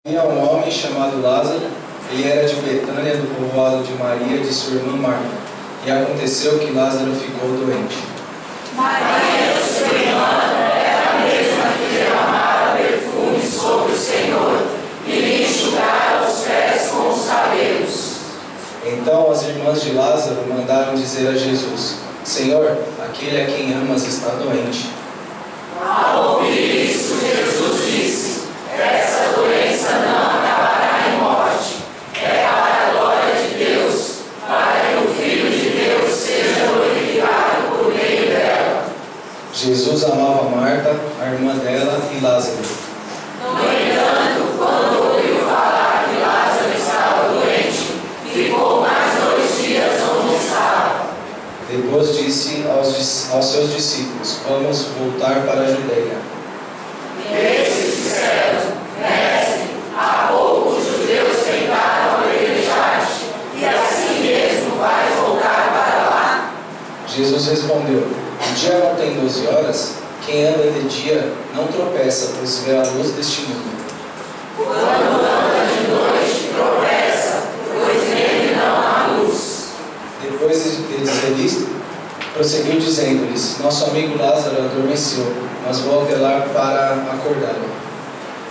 Havia um homem chamado Lázaro, ele era de Betânia, do povoado de Maria e de sua irmã Marta. E aconteceu que Lázaro ficou doente. Maria, sua irmã, era a mesma que derramava perfume sobre o Senhor e lhe enxugara os pés com os cabelos. Então as irmãs de Lázaro mandaram dizer a Jesus: Senhor, aquele a quem amas está doente. Ao ouvir isso, Jesus disse: essa doença não acabará em morte. É para a glória de Deus, para que o Filho de Deus seja glorificado por meio dela. Jesus amava Marta, a irmã dela, e Lázaro. No entanto, quando ouviu falar que Lázaro estava doente, ficou mais 2 dias onde estava. Depois disse aos seus discípulos: Vamos voltar para a Judeia. Esses disseram: Mestre, há pouco os judeus tentaram apedrejar-te, e assim mesmo vais voltar para lá? Jesus respondeu: O dia não tem 12 horas? Quem anda de dia não tropeça, pois vê a luz deste mundo. Quando anda de noite, tropeça, pois nele não há luz. Depois de dizer isto, prosseguiu dizendo-lhes: Nosso amigo Lázaro adormeceu, mas vou até lá para acordá-lo.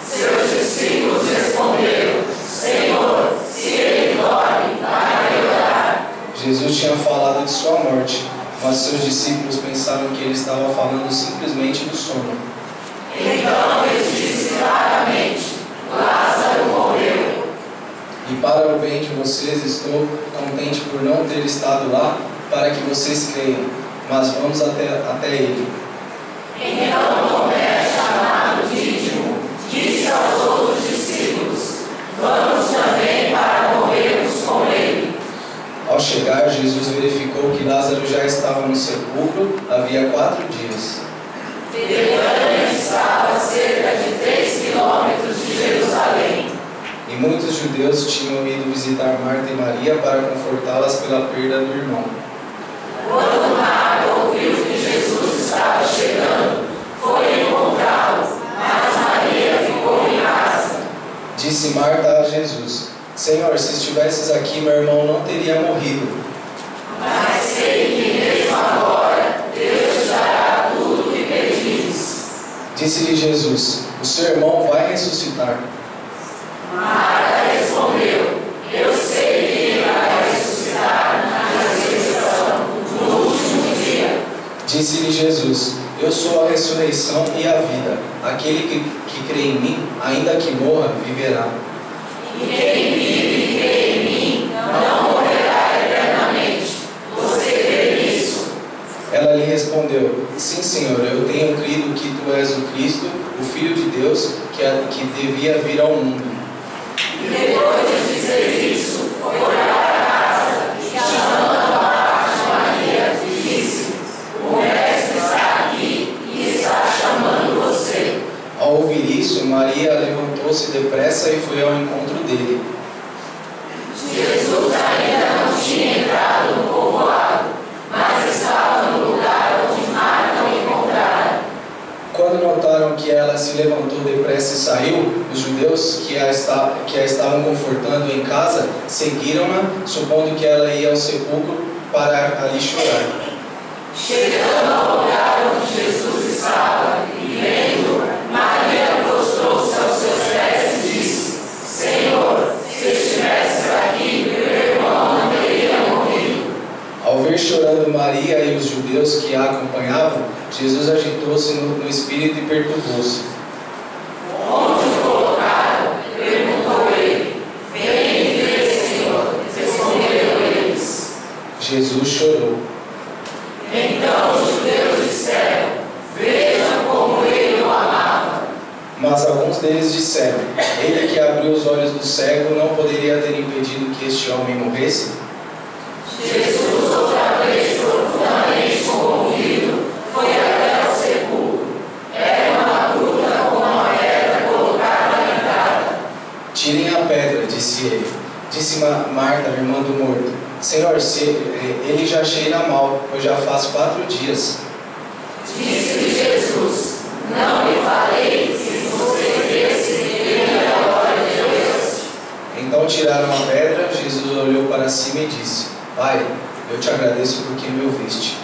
Seus discípulos responderam: Senhor, se ele dorme, vai melhorar. Jesus tinha falado de sua morte, mas seus discípulos pensaram que ele estava falando simplesmente do sono. Então ele disse claramente: Lázaro morreu. E para o bem de vocês, estou contente por não ter estado lá, para que vocês creiam, mas vamos até ele. Então Tomé, chamado Dídimo, disse aos outros discípulos: Vamos também para morrermos com ele. Ao chegar, Jesus verificou que Lázaro já estava no sepulcro havia 4 dias. Betânia estava a cerca de 3 quilômetros de Jerusalém. E muitos judeus tinham ido visitar Marta e Maria para confortá-las pela perda do irmão. Quando Marta ouviu que Jesus estava chegando, foi encontrá-lo, mas Maria ficou em casa. Disse Marta a Jesus: Senhor, se estivesses aqui, meu irmão não teria morrido. Mas sei que mesmo agora Deus te dará tudo o que pedires. Disse-lhe Jesus: O seu irmão vai ressuscitar. Marta respondeu: Eu sei que ele vai ressuscitar na ressurreição no último dia. Disse-lhe Jesus: Eu sou a ressurreição e a vida. Aquele que crê em mim, ainda que morra, viverá. E quem vive e crê em mim não morrerá eternamente. Você crê nisso? Ela lhe respondeu: Sim, Senhor, eu tenho crido que tu és o Cristo, o Filho de Deus, que devia vir ao mundo. E depois de dizer isso, foi para casa e, chamando a parte Maria, disse: O Mestre está aqui e está chamando você. Ao ouvir isso, Maria levantou-se depressa e foi ao encontro dele. Jesus ainda não tinha entrado no povoado, mas estava no lugar onde Marta o encontrara. Quando notaram que ela se levantou depressa e saiu, os judeus que a estavam confortando em casa seguiram-na, supondo que ela ia ao sepulcro para ali chorar. Chegando ao lugar onde Jesus estava e vendo, Maria prostrou-se aos seus pés e disse: Senhor, se estivesses aqui, meu irmão não teria morrido. Ao ver chorando Maria e os judeus que a acompanhavam, Jesus agitou-se no espírito e perturbou-se. Onde o colocaram? Perguntou ele. Vem e vê, Senhor, responderam eles. Jesus chorou. Então os judeus disseram: Vejam como ele o amava. Mas alguns deles disseram: Ele que abriu os olhos do cego não poderia ter impedido que este homem morresse? Jesus, outra vez profundamente comovido, foi até ao sepulcro. Era uma gruta com uma pedra colocada na entrada. Tirem a pedra, disse ele. Disse Marta, irmã do morto: Senhor, ele já cheira mal, pois já faz 4 dias. Disse-lhe Jesus: Não lhe falei que se você cresce, veria a glória de Então tiraram a pedra, Jesus olhou para cima e disse: Pai, eu te agradeço porque me ouviste.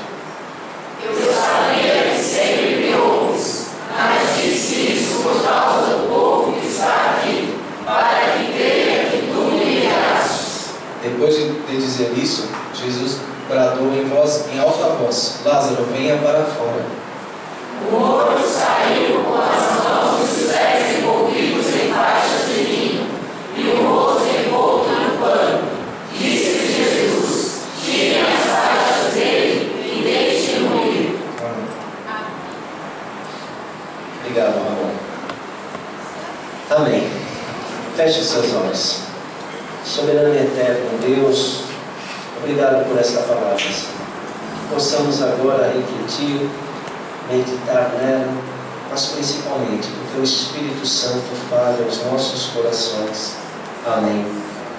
Eu sabia que sempre me ouves, mas disse isso por causa do povo que está aqui, para que creia que tu me enviaste. Depois de dizer isso, Jesus bradou em alta voz: Lázaro, venha para fora. O morto saiu com as mãos e os pés envolvidos em faixas de linho, e o rosto envolto no pano. Disse Jesus: tirem as faixas dele e deixem-no ir. Obrigado, Ramon. Amém. Feche os seus olhos. Soberano e eterno Deus, obrigado por esta palavra, Senhor. Possamos agora refletir, meditar nela, mas principalmente que o Teu Espírito Santo fale aos nossos corações. Amém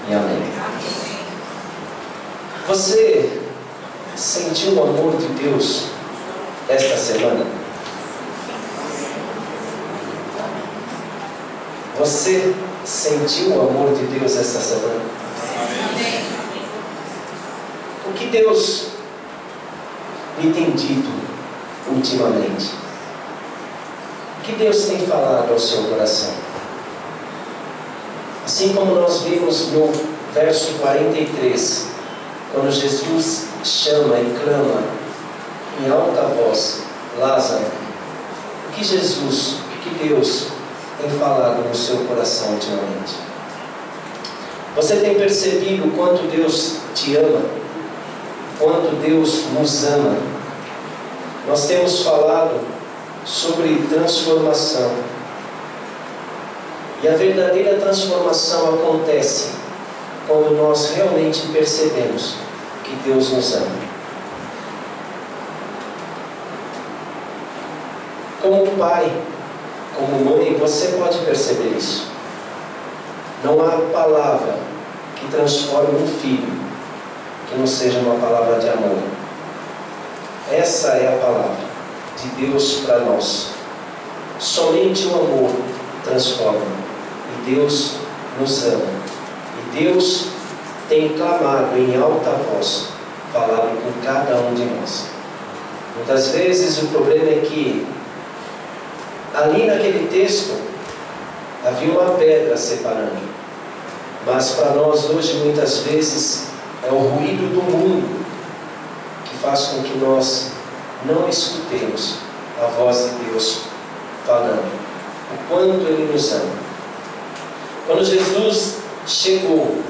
e amém. Você sentiu o amor de Deus esta semana? Você sentiu o amor de Deus esta semana? O que Deus lhe tem dito ultimamente? O que Deus tem falado ao seu coração? Assim como nós vimos no verso 43, quando Jesus chama e clama em alta voz: Lázaro, o que Deus tem falado no seu coração ultimamente? Você tem percebido o quanto Deus te ama? Quanto Deus nos ama? Nós temos falado sobre transformação. E a verdadeira transformação acontece quando nós realmente percebemos que Deus nos ama. Como pai, como mãe, você pode perceber isso. Não há palavra que transforme um filho que não seja uma palavra de amor. Essa é a palavra de Deus para nós. Somente o amor transforma. E Deus nos ama. E Deus tem clamado em alta voz, falado com cada um de nós. Muitas vezes o problema é que ali naquele texto havia uma pedra separando. Mas para nós hoje muitas vezes é o ruído do mundo que faz com que nós não escutemos a voz de Deus falando o quanto Ele nos ama. Quando Jesus chegou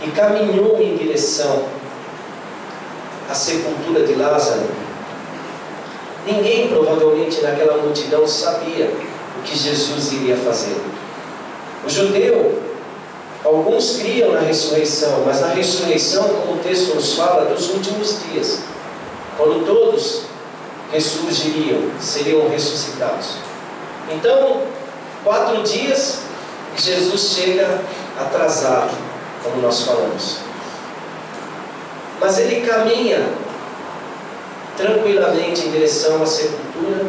e caminhou em direção à sepultura de Lázaro, ninguém provavelmente naquela multidão sabia o que Jesus iria fazer. O judeu, alguns criam na ressurreição, mas na ressurreição, como o texto nos fala, dos últimos dias, quando todos ressurgiriam, seriam ressuscitados. Então, 4 dias e Jesus chega atrasado, como nós falamos. Mas ele caminha tranquilamente em direção à sepultura,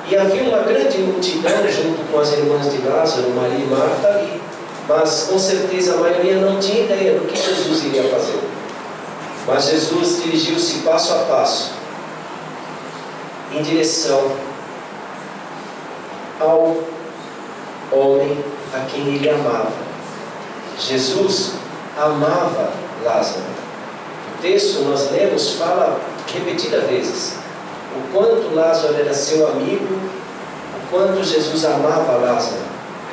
e havia uma grande multidão junto com as irmãs de Lázaro, Maria e Marta ali. Mas com certeza a maioria não tinha ideia do que Jesus iria fazer. Mas Jesus dirigiu-se passo a passo em direção ao homem a quem ele amava. Jesus amava Lázaro. O texto nós lemos fala repetidas vezes o quanto Lázaro era seu amigo, o quanto Jesus amava Lázaro,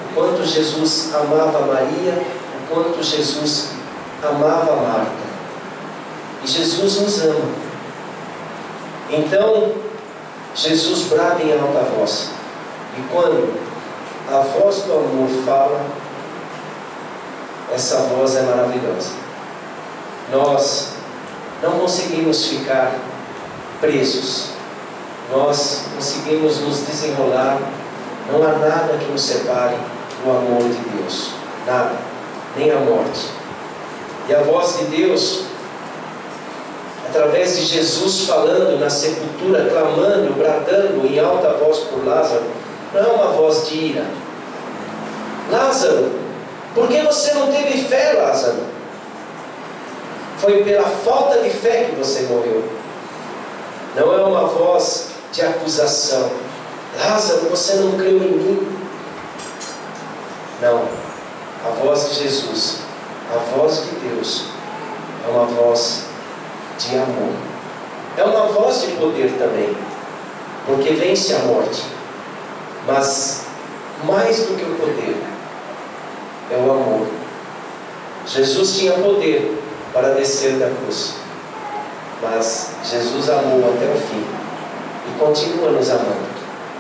o quanto Jesus amava Maria, o quanto Jesus amava Marta. E Jesus nos ama. Então Jesus brada em alta voz, e quando a voz do amor fala, essa voz é maravilhosa. Nós não conseguimos ficar presos, nós conseguimos nos desenrolar. Não há nada que nos separe do amor de Deus, nada, nem a morte. E a voz de Deus, através de Jesus falando na sepultura, clamando, bradando em alta voz por Lázaro, não é uma voz de ira. Lázaro, Por que você não teve fé, Lázaro? Foi pela falta de fé que você morreu. Não é uma voz de acusação. Lázaro, você não creu em mim. Não. A voz de Jesus, a voz de Deus, é uma voz de amor. É uma voz de poder também, porque vence a morte. Mas mais do que o poder, é o amor. Jesus tinha poder para descer da cruz, mas Jesus amou até o fim e continua nos amando,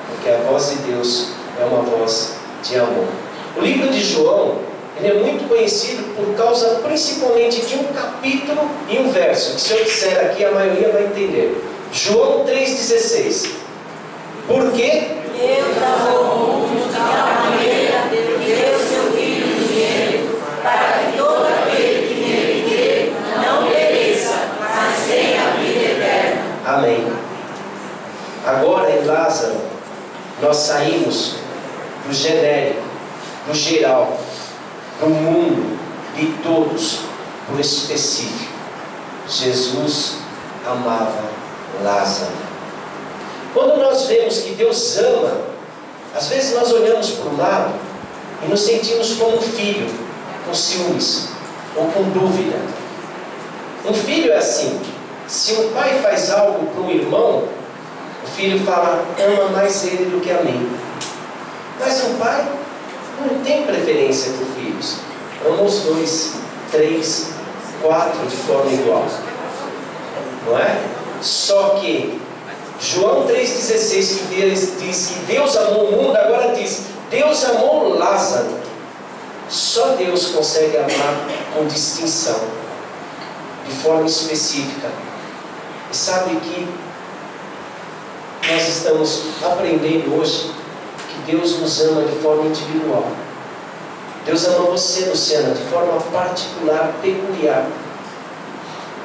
porque a voz de Deus é uma voz de amor. O livro de João, ele é muito conhecido por causa principalmente de um capítulo e um verso, que se eu disser aqui a maioria vai entender. João 3,16. Por quê? Deus amou o mundo de tal maneira que deu seu Filho unigênito, para que todo aquele que nele crê não pereça, mas tenha a vida eterna. Amém. Agora em Lázaro, nós saímos do genérico, do geral, do mundo, de todos, para o específico. Jesus amava Lázaro. Quando nós vemos que Deus ama, às vezes nós olhamos para o lado e nos sentimos como um filho, com ciúmes ou com dúvida. Um filho é assim: se um pai faz algo para um irmão, o filho fala, ama mais ele do que a mim. Mas um pai não tem preferência por filhos. Ama os 2, 3, 4 de forma igual. Não é? Só que João 3,16 que diz que Deus amou o mundo, agora diz, Deus amou Lázaro. Só Deus consegue amar com distinção, de forma específica. E sabe que nós estamos aprendendo hoje que Deus nos ama de forma individual. Deus ama você, Luciana, de forma particular, peculiar.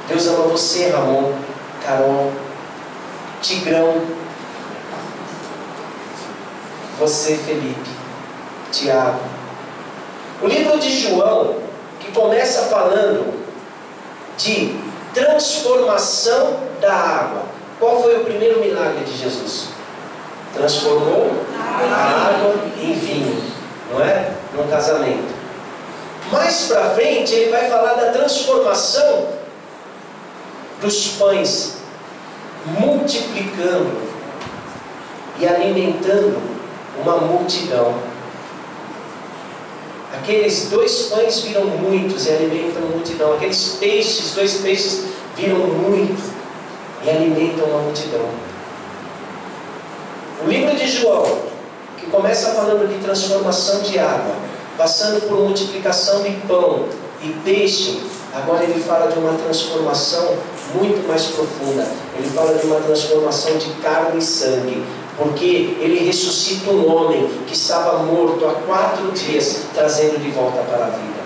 Deus ama você, Ramon, Carol, Tigrão, você, Felipe, Tiago. O livro de João, que começa falando de transformação da água. Qual foi o primeiro milagre de Jesus? Transformou a água em vinho, não é? Num casamento. Mais para frente ele vai falar da transformação dos pães, multiplicando e alimentando uma multidão. Aqueles 2 pães viram muitos e alimentam uma multidão. Aqueles peixes, 2 peixes viram muito e alimentam uma multidão. O livro de João, que começa falando de transformação de água, passando por multiplicação de pão e peixe, agora ele fala de uma transformação muito mais profunda. Ele fala de uma transformação de carne e sangue, porque ele ressuscita um homem que estava morto há 4 dias, trazendo de volta para a vida.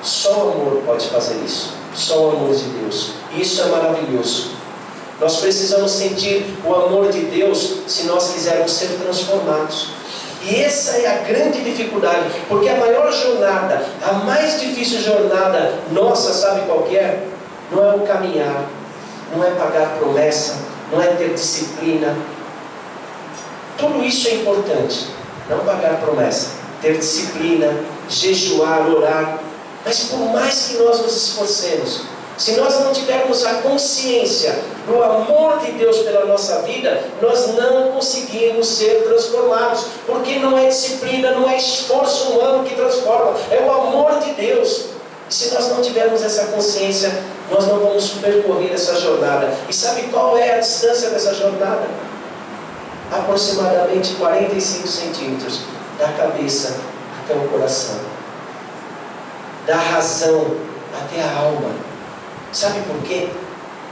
Só o amor pode fazer isso. Só o amor de Deus. Isso é maravilhoso. Nós precisamos sentir o amor de Deus se nós quisermos ser transformados. E essa é a grande dificuldade, porque a maior jornada, a mais difícil jornada nossa, sabe qual que é? Não é o caminhar, não é pagar promessa, não é ter disciplina. Tudo isso é importante. Não pagar promessa, ter disciplina, jejuar, orar. Mas por mais que nós nos esforcemos, se nós não tivermos a consciência do amor de Deus pela nossa vida, nós não conseguimos ser transformados, porque não é disciplina, não é esforço humano que transforma, é o amor de Deus. E se nós não tivermos essa consciência, nós não vamos percorrer essa jornada. E sabe qual é a distância dessa jornada? Aproximadamente 45 centímetros, da cabeça até o coração, da razão até a alma. Sabe por quê?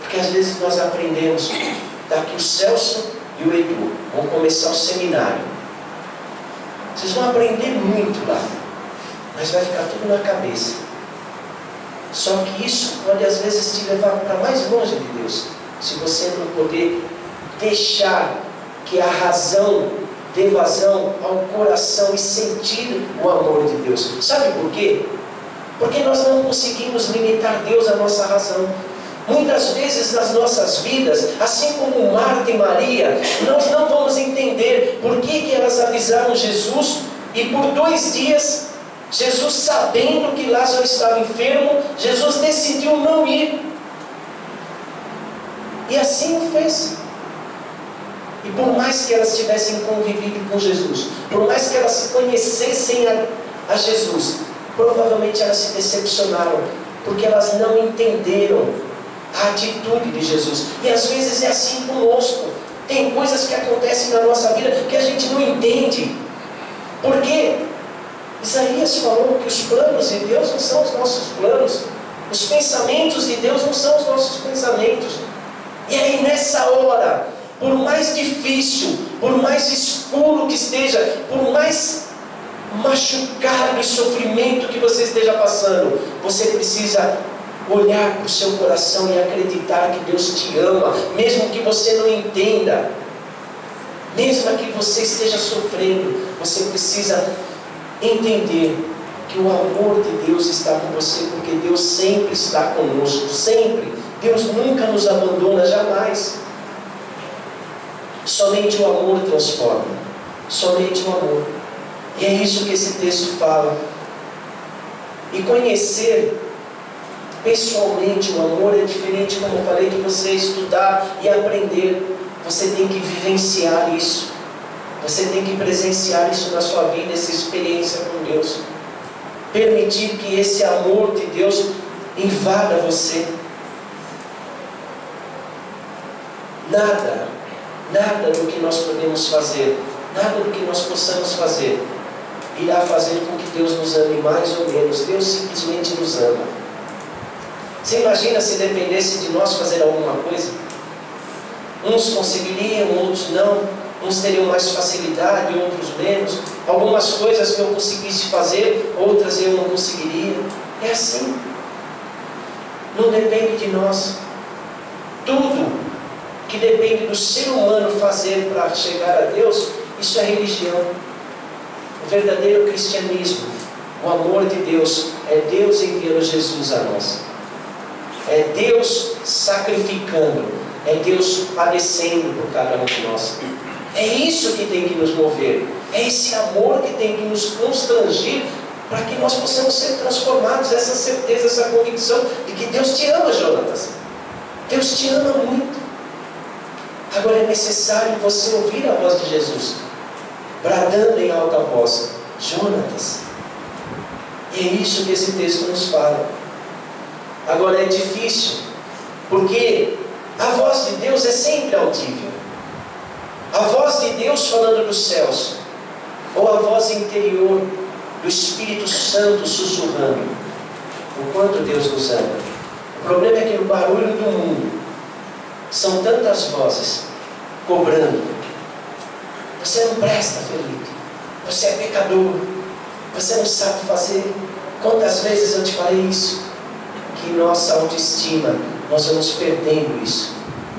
Porque às vezes nós aprendemos, daqui o Celso e o Edu vão começar o seminário. Vocês vão aprender muito lá, mas vai ficar tudo na cabeça. Só que isso pode às vezes te levar para mais longe de Deus, se você não poder deixar que a razão dê vazão ao coração e sentir o amor de Deus. Sabe por quê? Porque nós não conseguimos limitar Deus à nossa razão. Muitas vezes nas nossas vidas, assim como Marta e Maria, nós não vamos entender por que elas avisaram Jesus, e por 2 dias, Jesus, sabendo que Lázaro estava enfermo, Jesus decidiu não ir. E assim o fez. E por mais que elas tivessem convivido com Jesus, por mais que elas conhecessem a Jesus, provavelmente elas se decepcionaram, porque elas não entenderam a atitude de Jesus. E às vezes é assim conosco. Tem coisas que acontecem na nossa vida que a gente não entende. Porque Isaías falou que os planos de Deus não são os nossos planos, os pensamentos de Deus não são os nossos pensamentos. E aí nessa hora, por mais difícil, por mais escuro que esteja, por mais machucado e sofrimento que você esteja passando, você precisa olhar para o seu coração e acreditar que Deus te ama, mesmo que você não entenda, mesmo que você esteja sofrendo, você precisa entender que o amor de Deus está com você, porque Deus sempre está conosco, sempre. Deus nunca nos abandona, jamais. Somente o amor transforma, somente o amor. E é isso que esse texto fala. E conhecer pessoalmente o amor é diferente, como eu falei, de você estudar e aprender. Você tem que vivenciar isso. Você tem que presenciar isso na sua vida, essa experiência com Deus. Permitir que esse amor de Deus invada você. Nada do que nós podemos fazer, nada do que nós possamos fazer, irá fazer com que Deus nos ame mais ou menos. Deus simplesmente nos ama. Você imagina se dependesse de nós fazer alguma coisa? Uns conseguiriam, outros não. Uns teriam mais facilidade, outros menos. Algumas coisas que eu conseguisse fazer, outras eu não conseguiria. É assim. Não depende de nós. Tudo que depende do ser humano fazer para chegar a Deus, isso é religião. O verdadeiro cristianismo, o amor de Deus, é Deus enviando Jesus a nós. É Deus sacrificando, é Deus padecendo por cada um de nós. É isso que tem que nos mover, é esse amor que tem que nos constrangir para que nós possamos ser transformados. Essa certeza, essa convicção de que Deus te ama, Jonatas. Deus te ama muito. Agora é necessário você ouvir a voz de Jesus, bradando em alta voz: Jonatas. E é isso que esse texto nos fala. Agora é difícil, porque a voz de Deus é sempre audível. A voz de Deus falando dos céus, ou a voz interior do Espírito Santo sussurrando o quanto Deus nos ama. O problema é que no barulho do mundo são tantas vozes cobrando: você não presta, Felipe, você é pecador, você não sabe fazer. Quantas vezes eu te falei isso? Que nossa autoestima, nós vamos perdendo isso.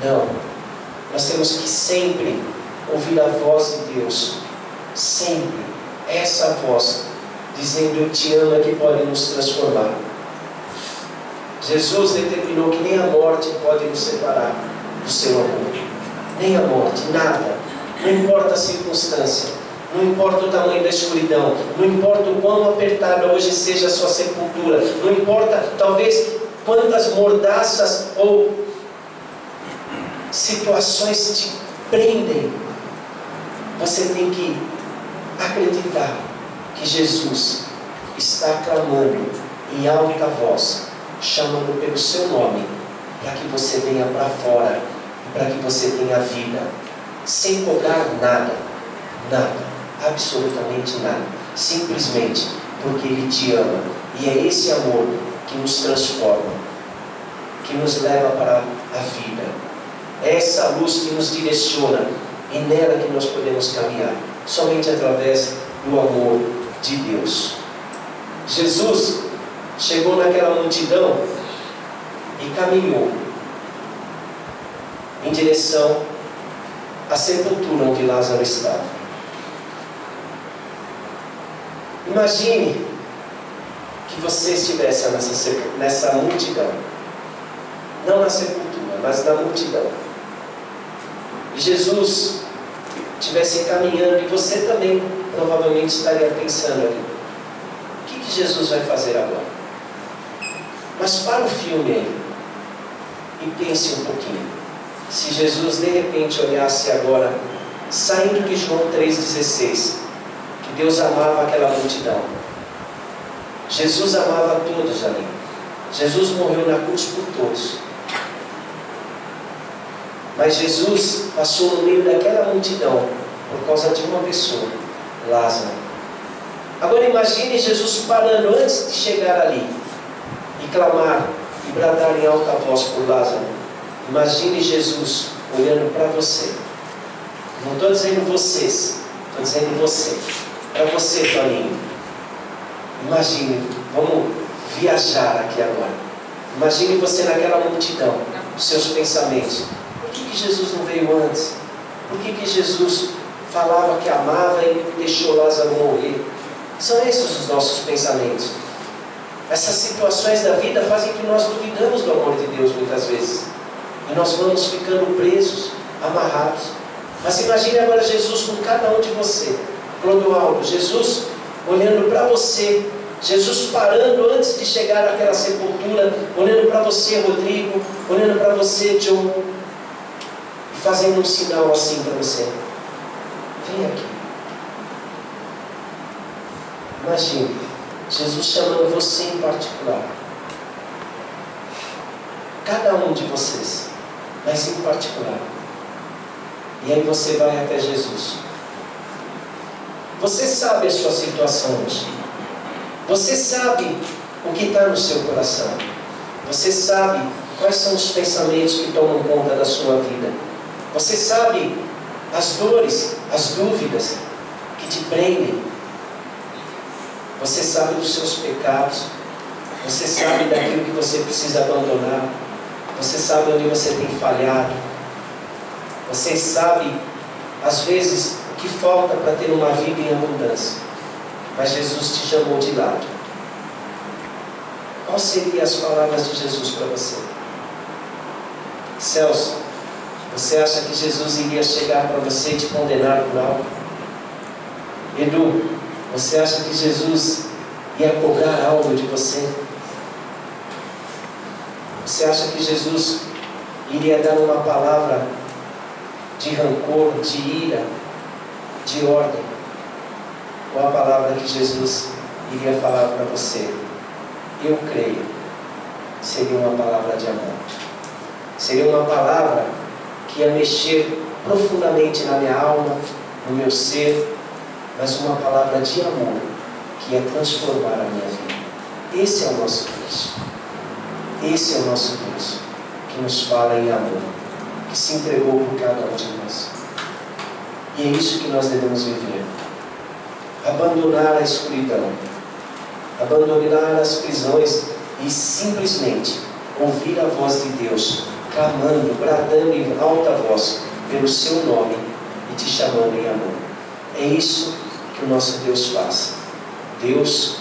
Não, nós temos que sempre ouvir a voz de Deus, sempre essa voz dizendo: eu te amo, é que pode nos transformar. Jesus determinou que nem a morte pode nos separar do seu amor, nem a morte, nada. Não importa a circunstância, não importa o tamanho da escuridão, não importa o quão apertada hoje seja a sua sepultura, não importa talvez quantas mordaças ou situações te prendem. Você tem que acreditar que Jesus está clamando em alta voz, chamando pelo seu nome, para que você venha para fora, para que você tenha vida, sem cobrar nada, absolutamente nada, simplesmente porque Ele te ama. E é esse amor que nos transforma, que nos leva para a vida. É essa luz que nos direciona, e nela que nós podemos caminhar, somente através do amor de Deus. Jesus chegou naquela multidão e caminhou em direção à sepultura onde Lázaro estava. Imagine que você estivesse nessa multidão, não na sepultura, mas na multidão, e Jesus estivesse caminhando, e você também provavelmente estaria pensando ali: o que Jesus vai fazer agora? Mas para o filme aí e pense um pouquinho. Se Jesus de repente olhasse agora, saindo de João 3,16, que Deus amava aquela multidão, Jesus amava todos ali, Jesus morreu na cruz por todos, mas Jesus passou no meio daquela multidão por causa de uma pessoa, Lázaro. Agora imagine Jesus parando antes de chegar ali e clamar e bradar em alta voz por Lázaro. Imagine Jesus olhando para você. Não estou dizendo vocês, estou dizendo você. Para você, Toninho. Imagine, vamos viajar aqui agora. Imagine você naquela multidão, os seus pensamentos. Por que Jesus não veio antes? Por que Jesus falava que amava e deixou Lázaro morrer? São esses os nossos pensamentos. Essas situações da vida fazem que nós duvidamos do amor de Deus muitas vezes. E nós vamos ficando presos, amarrados. Mas imagine agora Jesus com cada um de você. Clodoaldo, Jesus olhando para você. Jesus parando antes de chegar àquela sepultura, olhando para você, Rodrigo, olhando para você, John, e fazendo um sinal assim para você: vem aqui. Imagine Jesus chamando você em particular, cada um de vocês, mas em particular. E aí você vai até Jesus. Você sabe a sua situação hoje. Você sabe o que está no seu coração. Você sabe quais são os pensamentos que tomam conta da sua vida. Você sabe as dores, as dúvidas que te prendem. Você sabe dos seus pecados. Você sabe daquilo que você precisa abandonar. Você sabe onde você tem falhado. Você sabe, às vezes, o que falta para ter uma vida em abundância. Mas Jesus te chamou de lado. Quais seriam as palavras de Jesus para você? Celso, você acha que Jesus iria chegar para você e te condenar por algo? Edu, você acha que Jesus ia cobrar algo de você? Você acha que Jesus iria dar uma palavra de rancor, de ira, de ordem? Ou a palavra que Jesus iria falar para você, eu creio, seria uma palavra de amor? Seria uma palavra que ia mexer profundamente na minha alma, no meu ser, mas uma palavra de amor que ia transformar a minha vida. Esse é o nosso Deus. Esse é o nosso Deus, que nos fala em amor, que se entregou por cada um de nós. E é isso que nós devemos viver. Abandonar a escuridão, abandonar as prisões e simplesmente ouvir a voz de Deus, clamando, bradando em alta voz pelo seu nome e te chamando em amor. É isso que o nosso Deus faz. Deus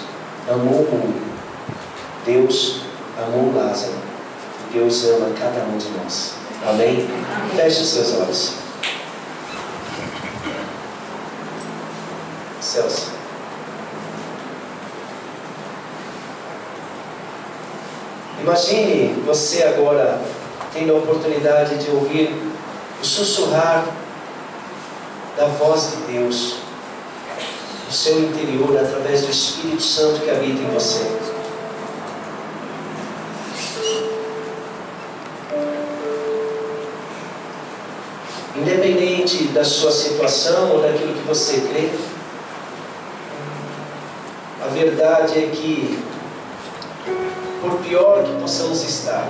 amou o mundo. Deus amou Lázaro. Deus ama cada um de nós. Amém? Feche os seus olhos. Celso. Imagine você agora tendo a oportunidade de ouvir o sussurrar da voz de Deus no seu interior, através do Espírito Santo que habita em você. Independente da sua situação ou daquilo que você crê, a verdade é que, por pior que possamos estar,